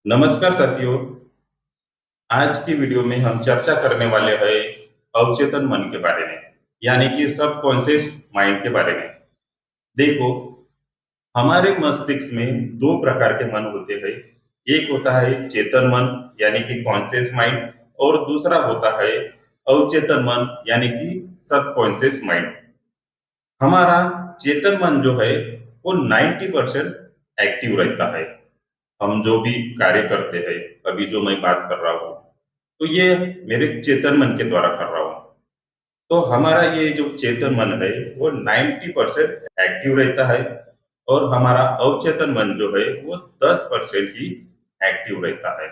नमस्कार साथियों। आज की वीडियो में हम चर्चा करने वाले हैं अवचेतन मन के बारे में, यानी कि सबकॉन्शियस माइंड के बारे में। देखो, हमारे मस्तिष्क में दो प्रकार के मन होते हैं। एक होता है चेतन मन, यानी कि कॉन्शियस माइंड, और दूसरा होता है अवचेतन मन, यानी कि सबकॉन्शियस माइंड। हमारा चेतन मन जो है वो 90% एक्टिव रहता है। हम जो भी कार्य करते हैं, अभी जो मैं बात कर रहा हूँ, तो ये मेरे चेतन मन के द्वारा कर रहा हूँ। तो हमारा ये जो चेतन मन है वो 90% एक्टिव रहता है, और हमारा अवचेतन मन जो है वो 10% ही एक्टिव रहता है।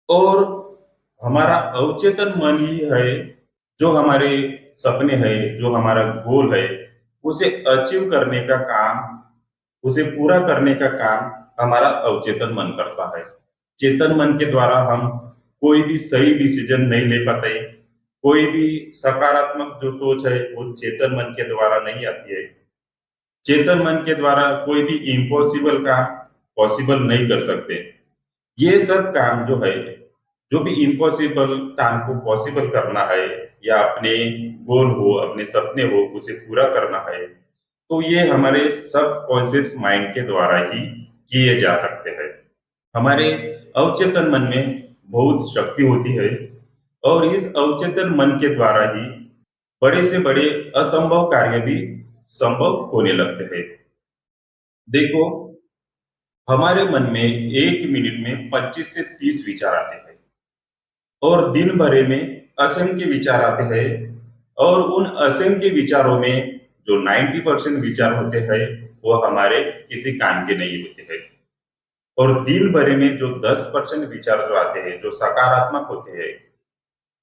और हमारा अवचेतन मन ही है जो हमारे सपने है, जो हमारा गोल है, उसे अचीव करने का काम, उसे पूरा करने का काम हमारा अवचेतन मन करता है। चेतन मन के द्वारा हम कोई भी सही डिसीजन नहीं ले पाते। कोई भी सकारात्मक जो सोच है वो चेतन मन के द्वारा नहीं आती है। चेतन मन के द्वारा कोई भी इम्पॉसिबल काम पॉसिबल नहीं कर सकते। ये सब काम जो है, जो भी इम्पॉसिबल काम को पॉसिबल करना है, या अपने गोल हो, अपने सपने हो, उसे पूरा करना है, तो ये हमारे सबकॉन्शियस माइंड के द्वारा ही किए जा सकते हैं। हमारे अवचेतन मन में बहुत शक्ति होती है, और इस अवचेतन मन के द्वारा ही बड़े से बड़े असंभव कार्य भी संभव होने लगते हैं। देखो, हमारे मन में 1 मिनट में 25 से 30 विचार आते हैं, और दिन भर में असंख्य विचार आते हैं। और उन असंख्य विचारों में जो 90% विचार होते हैं वो हमारे किसी काम के नहीं होते हैं। और दिन भर में जो 10% विचार जो आते हैं, जो सकारात्मक होते हैं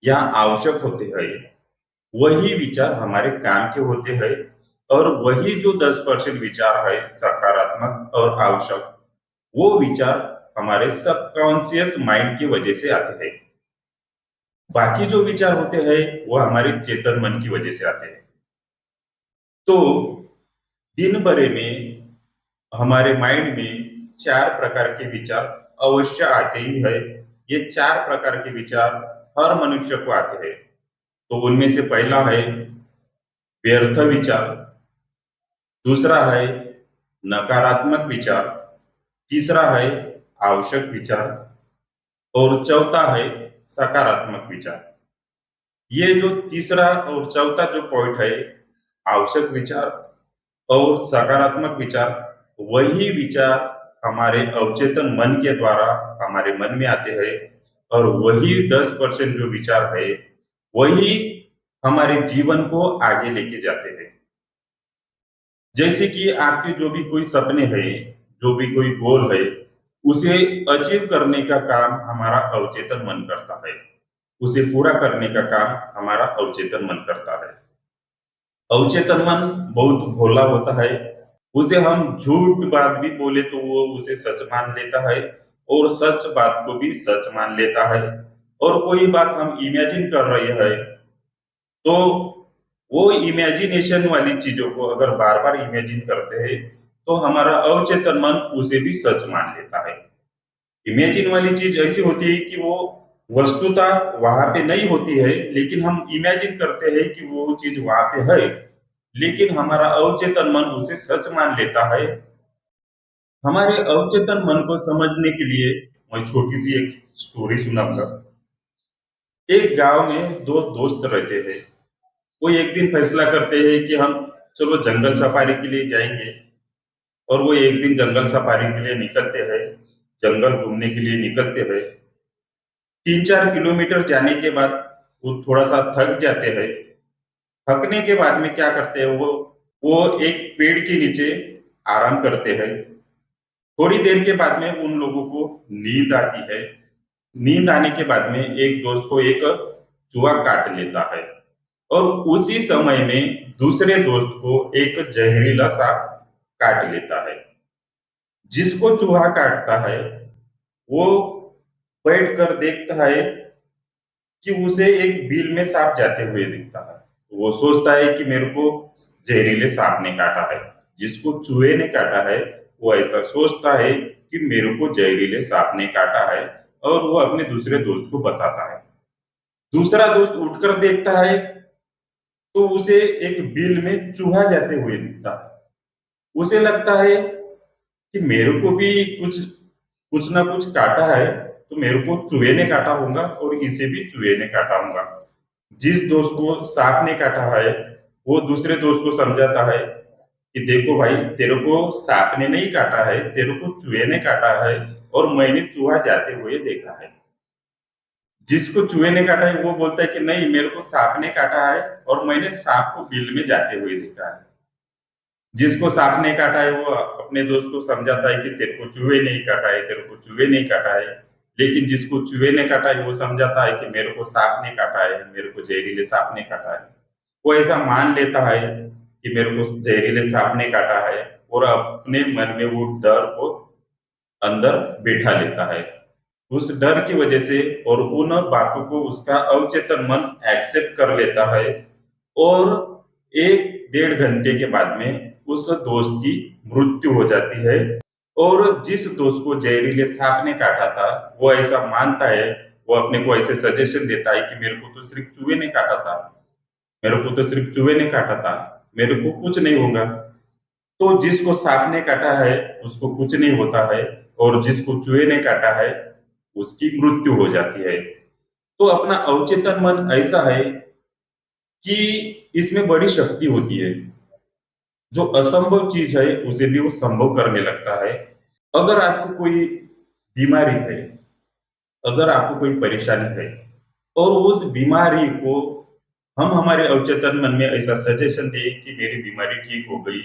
या आवश्यक होते हैं, वही विचार हमारे काम के होते हैं। और वही जो 10% विचार है सकारात्मक और आवश्यक, वो विचार हमारे सबकॉन्शियस माइंड की वजह से आते हैं। बाकी जो विचार होते हैं वो हमारे चेतन मन की वजह से आते हैं। तो दिन भर में हमारे माइंड में 4 प्रकार के विचार अवश्य आते ही है। ये 4 प्रकार के विचार हर मनुष्य को आते हैं। तो उनमें से पहला है व्यर्थ विचार, दूसरा है नकारात्मक विचार, तीसरा है आवश्यक विचार, और चौथा है सकारात्मक विचार। ये जो तीसरा और चौथा जो पॉइंट है, आवश्यक विचार और सकारात्मक विचार, वही विचार हमारे अवचेतन मन के द्वारा हमारे मन में आते हैं। और वही 10% जो विचार है, वही हमारे जीवन को आगे लेके जाते हैं। जैसे कि आपके जो भी कोई सपने हैं, जो भी कोई गोल है, उसे अचीव करने का काम हमारा अवचेतन मन करता है। उसे पूरा करने का काम हमारा अवचेतन मन करता है। अवचेतन मन बहुत भोला होता है। उसे हम झूठ बात भी बोले तो वो उसे सच मान लेता है, और सच बात को भी सच मान लेता है। और कोई बात हम इमेजिन कर रहे हैं, तो वो इमेजिनेशन वाली चीजों को अगर बार बार इमेजिन करते हैं, तो हमारा अवचेतन मन उसे भी सच मान लेता है। इमेजिन वाली चीज ऐसी होती है कि वो वस्तुतः वहां पे नहीं होती है, लेकिन हम इमेजिन करते हैं कि वो चीज वहां पे है। लेकिन हमारा अवचेतन मन उसे सच मान लेता है। हमारे अवचेतन मन को समझने के लिए मैं छोटी सी एक स्टोरी सुनाऊंगा। एक गांव में दो दोस्त रहते हैं। वो एक दिन फैसला करते हैं कि हम चलो जंगल सफारी के लिए जाएंगे। और वो एक दिन जंगल सफारी के लिए निकलते हैं, जंगल घूमने के लिए निकलते हैं। 3-4 किलोमीटर जाने के बाद वो थोड़ा सा थक जाते हैं। थकने के बाद में क्या करते हैं, वो एक पेड़ के नीचे आराम करते हैं। थोड़ी देर के बाद में उन लोगों को नींद आती है। नींद आने के बाद में एक दोस्त को एक चूहा काट लेता है, और उसी समय में दूसरे दोस्त को एक जहरीला सांप काट लेता है। जिसको चूहा काटता है, वो बैठ कर देखता है कि उसे एक बिल में सांप जाते हुए दिखता है। वो सोचता है कि मेरे को जहरीले सांप ने काटा है। जिसको चूहे ने काटा है, वो ऐसा सोचता है कि मेरे को जहरीले सांप ने काटा है, और वो अपने दूसरे दोस्त को बताता है। दूसरा दोस्त उठकर देखता है तो उसे एक बिल में चूहा जाते हुए दिखता है। उसे लगता है कि मेरे को भी कुछ कुछ ना कुछ काटा है, तो मेरे को चूहे ने काटा होगा और इसे भी चूहे ने काटा होगा। जिस दोस्त को सांप ने काटा है, वो दूसरे दोस्त को समझाता है कि देखो भाई, तेरे को सांप ने नहीं काटा है, तेरे को चूहे ने काटा है, और मैंने चूहा जाते हुए देखा है। जिसको चूहे ने काटा है वो बोलता है कि नहीं, मेरे को सांप ने काटा है और मैंने सांप को बिल में जाते हुए देखा है। जिसको सांप ने काटा है वो अपने दोस्त को समझाता है कि तेरे को चूहे नहीं काटा है, तेरे को चूहे नहीं काटा है। लेकिन जिसको चूहे ने काटा है वो समझाता है कि मेरे को सांप ने काटा है, मेरे को जहरीले सांप ने काटा है। वो ऐसा मान लेता है कि मेरे को जहरीले सांप ने काटा है, और अपने मन में वो डर को अंदर बैठा लेता है। उस डर की वजह से और उन बातों को उसका अवचेतन मन एक्सेप्ट कर लेता है, और 1-1.5 घंटे के बाद में उस दोस्त की मृत्यु हो जाती है। और जिस दोस्त को जहरीले सांप ने काटा था, वो ऐसा मानता है, वो अपने को ऐसे सजेशन देता है कि मेरे को तो सिर्फ चूहे ने काटा था, मेरे को तो सिर्फ चूहे ने काटा था, मेरे को कुछ नहीं होगा। तो जिसको सांप ने काटा है उसको कुछ नहीं होता है, और जिसको चूहे ने काटा है उसकी मृत्यु हो जाती है। तो अपना अवचेतन मन ऐसा है कि इसमें बड़ी शक्ति होती है। जो असंभव चीज है उसे भी वो संभव करने लगता है। अगर आपको कोई बीमारी है, अगर आपको कोई परेशानी है, और उस बीमारी को हम हमारे अवचेतन मन में ऐसा सजेशन दे कि मेरी बीमारी ठीक हो गई,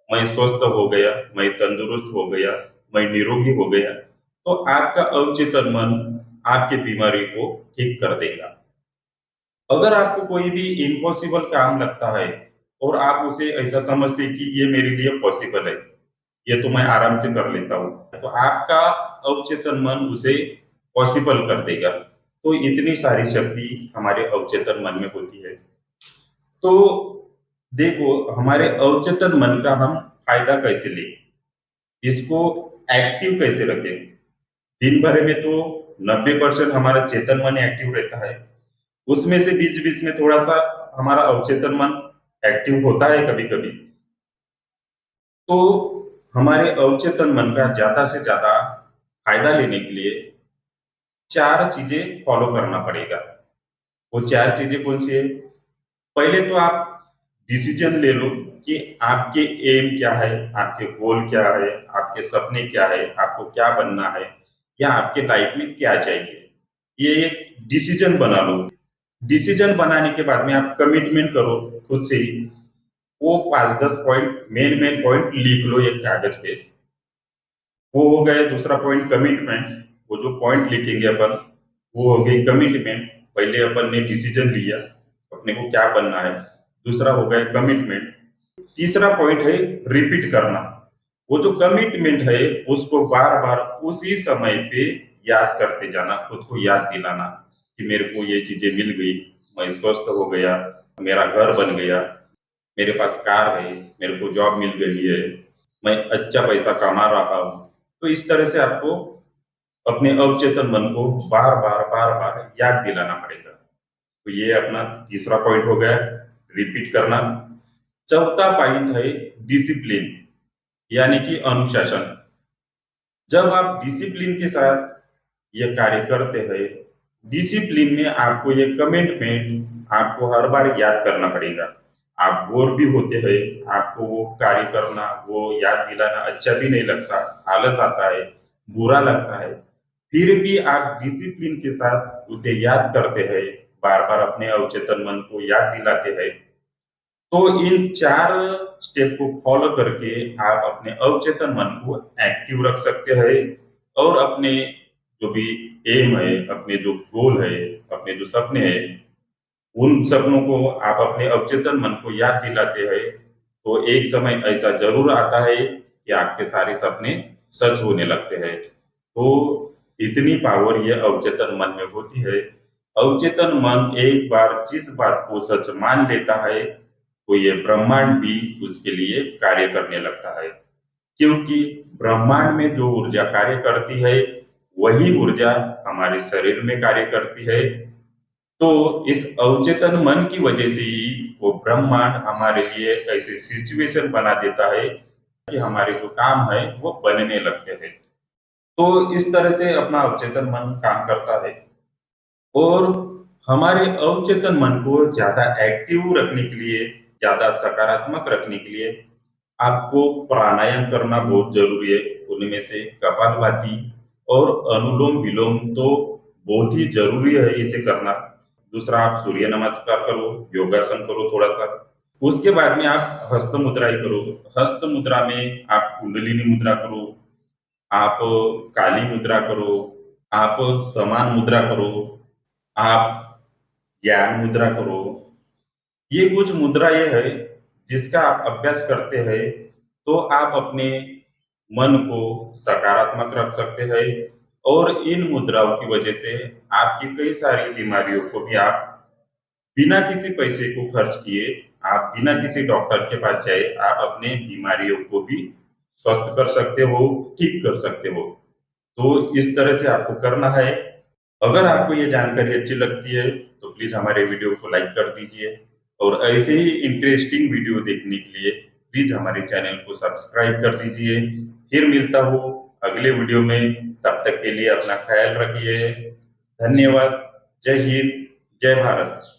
मैं स्वस्थ हो गया, मैं तंदुरुस्त हो गया, मैं निरोगी हो गया, तो आपका अवचेतन मन आपकी बीमारी को ठीक कर देगा। अगर आपको कोई भी इम्पॉसिबल काम लगता है और आप उसे ऐसा समझते हैं कि ये मेरे लिए पॉसिबल है, ये तो मैं आराम से कर लेता हूँ, तो आपका अवचेतन मन उसे पॉसिबल कर देगा। तो इतनी सारी शक्ति हमारे अवचेतन मन में होती है। तो देखो, हमारे अवचेतन मन का हम फायदा कैसे लें, इसको एक्टिव कैसे रखें। दिन भर में तो 90% हमारा चेतन मन एक्टिव रहता है, उसमें से बीच बीच में थोड़ा सा हमारा अवचेतन मन एक्टिव होता है कभी कभी। तो हमारे अवचेतन मन का ज्यादा से ज्यादा फायदा लेने के लिए 4 चीजें फॉलो करना पड़ेगा। वो 4 चीजें कौन सी है? पहले तो आप डिसीजन ले लो कि आपके एम क्या है, आपके गोल क्या है, आपके सपने क्या है, आपको क्या बनना है, या आपके लाइफ में क्या चाहिए। ये एक डिसीजन बना लो। डिसीजन बनाने के बाद में आप कमिटमेंट करो खुद से ही। वो 5-10 पॉइंट, मेन मेन पॉइंट लिख लो एक कागज पे। वो हो गए। दूसरा पॉइंट कमिटमेंट। वो जो पॉइंट लिखेंगे अपन, वो हो गई कमिटमेंट। पहले अपन ने डिसीजन लिया अपने को क्या बनना है, दूसरा हो गया कमिटमेंट। तीसरा पॉइंट है रिपीट करना। वो जो कमिटमेंट है उसको बार बार उसी समय पे याद करते जाना, खुद को याद दिलाना कि मेरे को ये चीजें मिल गई, मैं स्वस्थ हो गया, मेरा घर बन गया, मेरे पास कार है, मेरे को जॉब मिल गई है, मैं अच्छा पैसा कमा रहा हूँ। तो इस तरह से आपको अपने अवचेतन मन को बार बार याद दिलाना पड़ेगा। तो ये अपना तीसरा पॉइंट हो गया, रिपीट करना। चौथा पॉइंट है डिसिप्लिन, यानी कि अनुशासन। जब आप डिसिप्लिन के साथ ये कार्य करते हैं, डिसिप्लिन में आपको ये कमिटमेंट आपको हर बार याद करना पड़ेगा। आप बोर भी होते हैं, आपको वो कार्य करना, वो याद दिलाना अच्छा भी नहीं लगता, आलस आता है, बुरा लगता है, फिर भी आप डिसिप्लिन के साथ उसे याद करते हैं, बार बार अपने अवचेतन मन को याद दिलाते हैं। तो इन 4 स्टेप को फॉलो करके आप अपने अवचेतन मन को एक्टिव रख सकते हैं, और अपने जो भी एम है, अपने जो गोल है, अपने जो सपने हैं, उन सपनों को आप अपने अवचेतन मन को याद दिलाते हैं, तो एक समय ऐसा जरूर आता है कि आपके सारे सपने सच होने लगते हैं। तो इतनी पावर ये अवचेतन मन में होती है। अवचेतन मन एक बार जिस बात को सच मान लेता है, तो ये ब्रह्मांड भी उसके लिए कार्य करने लगता है। क्योंकि ब्रह्मांड में जो ऊर्जा कार्य करती है वही ऊर्जा हमारे शरीर में कार्य करती है। तो इस अवचेतन मन की वजह से ही वो ब्रह्मांड हमारे लिए ऐसे सिचुएशन बना देता है कि हमारे जो काम है वो बनने लगते हैं। तो इस तरह से अपना अवचेतन मन काम करता है। और हमारे अवचेतन मन को ज्यादा एक्टिव रखने के लिए, ज्यादा सकारात्मक रखने के लिए आपको प्राणायाम करना बहुत जरूरी है। उनमें से कपालभाति और अनुलोम विलोम तो बहुत ही जरूरी है इसे करना। दूसरा, आप सूर्य नमस्कार करो, योगासन करो थोड़ा सा। उसके बाद में आप हस्त मुद्राएं करो। हस्त मुद्रा में आप कुंडलिनी मुद्रा करो, आप काली मुद्रा करो, आप समान मुद्रा करो, आप ज्ञान मुद्रा करो। ये कुछ मुद्रा ये है जिसका आप अभ्यास करते हैं तो आप अपने मन को सकारात्मक रख सकते हैं। और इन मुद्राओं की वजह से आपकी कई सारी बीमारियों को भी आप बिना किसी पैसे को खर्च किए, आप बिना किसी डॉक्टर के पास जाए, आप अपने बीमारियों को भी स्वस्थ कर सकते हो, ठीक कर सकते हो। तो इस तरह से आपको करना है। अगर आपको ये जानकारी अच्छी लगती है तो प्लीज हमारे वीडियो को लाइक कर दीजिए, और ऐसे ही इंटरेस्टिंग वीडियो देखने के लिए प्लीज हमारे चैनल को सब्सक्राइब कर दीजिए। फिर मिलता हूँ अगले वीडियो में, तब तक के लिए अपना ख्याल रखिए। धन्यवाद। जय हिंद, जय भारत।